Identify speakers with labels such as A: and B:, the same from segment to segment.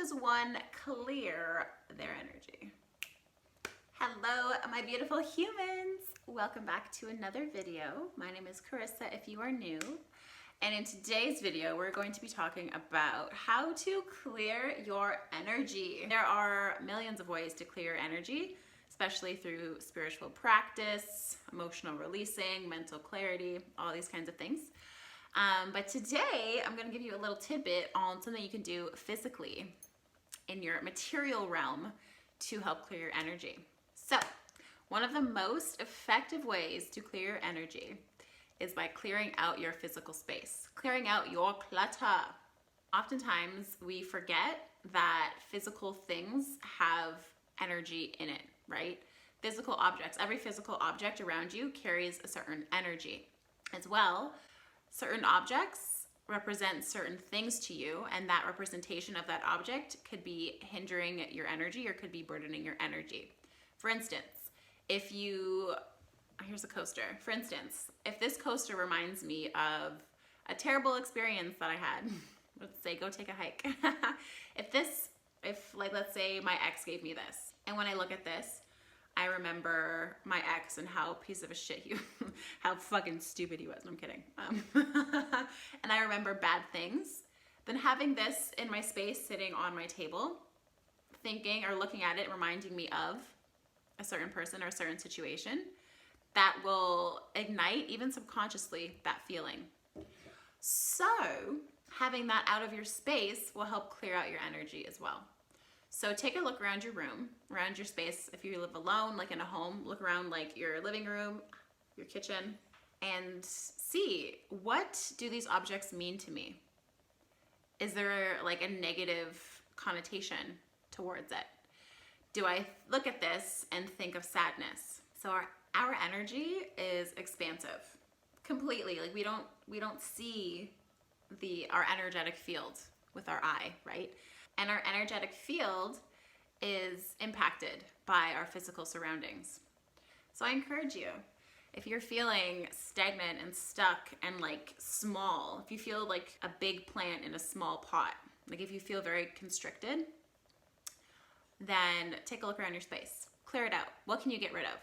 A: does one clear their energy? Hello, my beautiful humans. Welcome back to another video. My name is Carissa if you are new. And in today's video, we're going to be talking about how to clear your energy. There are millions of ways to clear energy, especially through spiritual practice, emotional releasing, mental clarity, all these kinds of things. But today, I'm going to give you a little tidbit on something you can do physically in your material realm to help clear your energy. So, one of the most effective ways to clear your energy is by clearing out your physical space, clearing out your clutter. Oftentimes, we forget that physical things have energy in it, right? Physical objects, every physical object around you carries a certain energy. As well, certain objects represent certain things to you, and that representation of that object could be hindering your energy or could be burdening your energy. For instance, here's a coaster. For instance, if this coaster reminds me of a terrible experience that I had, let's say go take a hike. Let's say my ex gave me this, and when I look at this, I remember my ex and how piece of a shit how fucking stupid he was. No, I'm kidding. And I remember bad things. Then having this in my space, sitting on my table, thinking or looking at it, reminding me of a certain person or a certain situation, that will ignite, even subconsciously, that feeling. So having that out of your space will help clear out your energy as well. So take a look around your room, around your space. If you live alone, like in a home, look around like your living room, your kitchen, and see, what do these objects mean to me? Is there like a negative connotation towards it? Do I look at this and think of sadness? So our energy is expansive, completely. Like we don't see our energetic field with our eye, right? And our energetic field is impacted by our physical surroundings. So I encourage you, if you're feeling stagnant and stuck and like small, if you feel like a big plant in a small pot, like if you feel very constricted, then take a look around your space. Clear it out. What can you get rid of?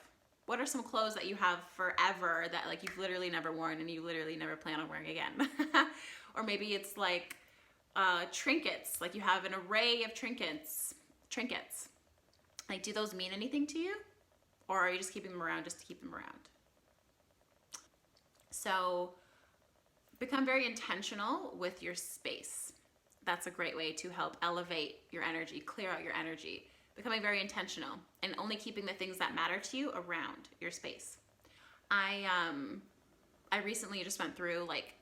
A: What are some clothes that you have forever that like you've literally never worn and you literally never plan on wearing again? Or maybe it's like trinkets, like you have an array of trinkets. Like, do those mean anything to you? Or are you just keeping them around just to keep them around? So become very intentional with your space. That's a great way to help elevate your energy, clear out your energy. Becoming very intentional and only keeping the things that matter to you around your space. I recently just went through like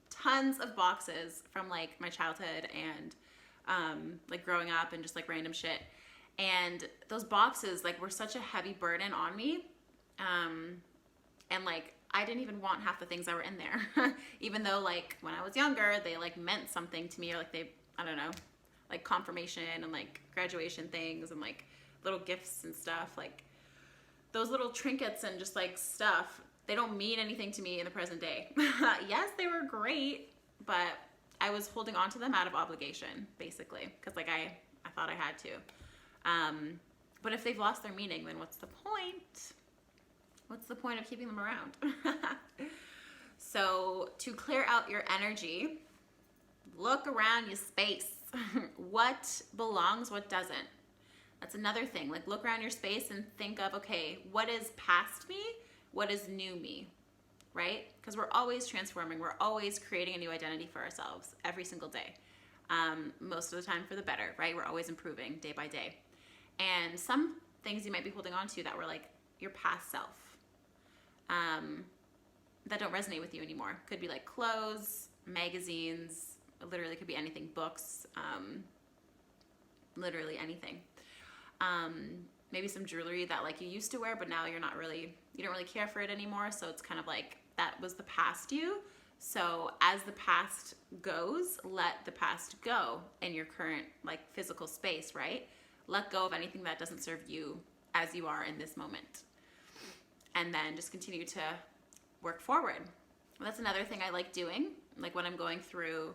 A: tons of boxes from like my childhood and like growing up and just like random shit. And those boxes like were such a heavy burden on me. And like I didn't even want half the things that were in there. Even though like when I was younger, they like meant something to me, or like I don't know, like confirmation and like graduation things and like little gifts and stuff. Like those little trinkets and just like stuff, they don't mean anything to me in the present day. Yes, they were great, but I was holding on to them out of obligation, basically, because like I thought I had to. But if they've lost their meaning, then what's the point? What's the point of keeping them around? So to clear out your energy, look around your space. What belongs, what doesn't? That's another thing. Like look around your space and think of, okay, what is past me? What is new me, right? Because we're always transforming. We're always creating a new identity for ourselves every single day. Most of the time for the better, right? We're always improving day by day. And some things you might be holding on to that were like your past self, that don't resonate with you anymore. Could be like clothes, magazines, literally could be anything, books, literally anything. Maybe some jewelry that like you used to wear, but now you don't really care for it anymore. So it's kind of like that was the past you. So as the past goes, let the past go in your current like physical space, right? Let go of anything that doesn't serve you as you are in this moment. And then just continue to work forward. That's another thing I like doing, like when I'm going through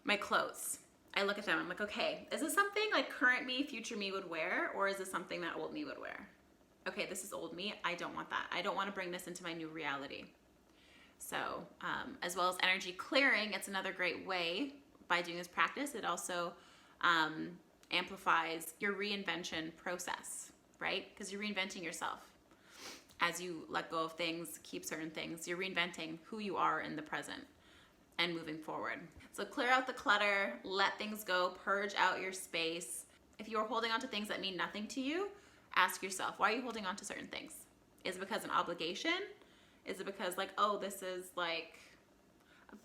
A: my clothes. I look at them, I'm like, okay, is this something like current me, future me would wear, or is this something that old me would wear? Okay, this is old me. I don't want that. I don't want to bring this into my new reality. So, as well as energy clearing, it's another great way by doing this practice. It also amplifies your reinvention process, right? Because you're reinventing yourself. As you let go of things, keep certain things, you're reinventing who you are in the present and moving forward. So clear out the clutter, let things go, purge out your space. If you're holding on to things that mean nothing to you, ask yourself, why are you holding on to certain things? Is it because an obligation? Is it because like, oh, this is like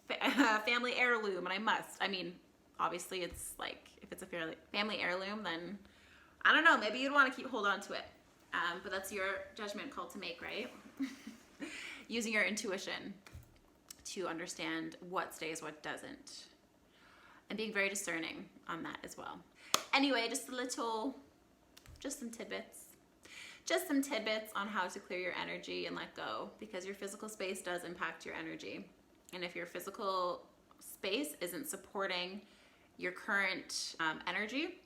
A: a family heirloom and I must? I mean, obviously it's like, if it's a family heirloom, then I don't know, maybe you'd want to hold on to it. But that's your judgment call to make, right? Using your intuition to understand what stays, what doesn't. And being very discerning on that as well. Anyway, just some tidbits. Just some tidbits on how to clear your energy and let go, because your physical space does impact your energy. And if your physical space isn't supporting your current energy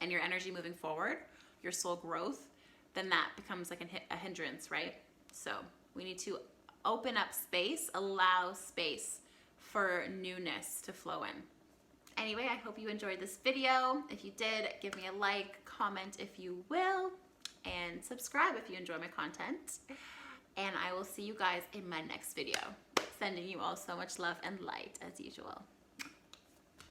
A: and your energy moving forward, your soul growth, then that becomes like a hindrance, right? So we need to open up space, allow space for newness to flow in. Anyway, I hope you enjoyed this video. If you did, give me a like, comment if you will, and subscribe if you enjoy my content. And I will see you guys in my next video. Sending you all so much love and light as usual.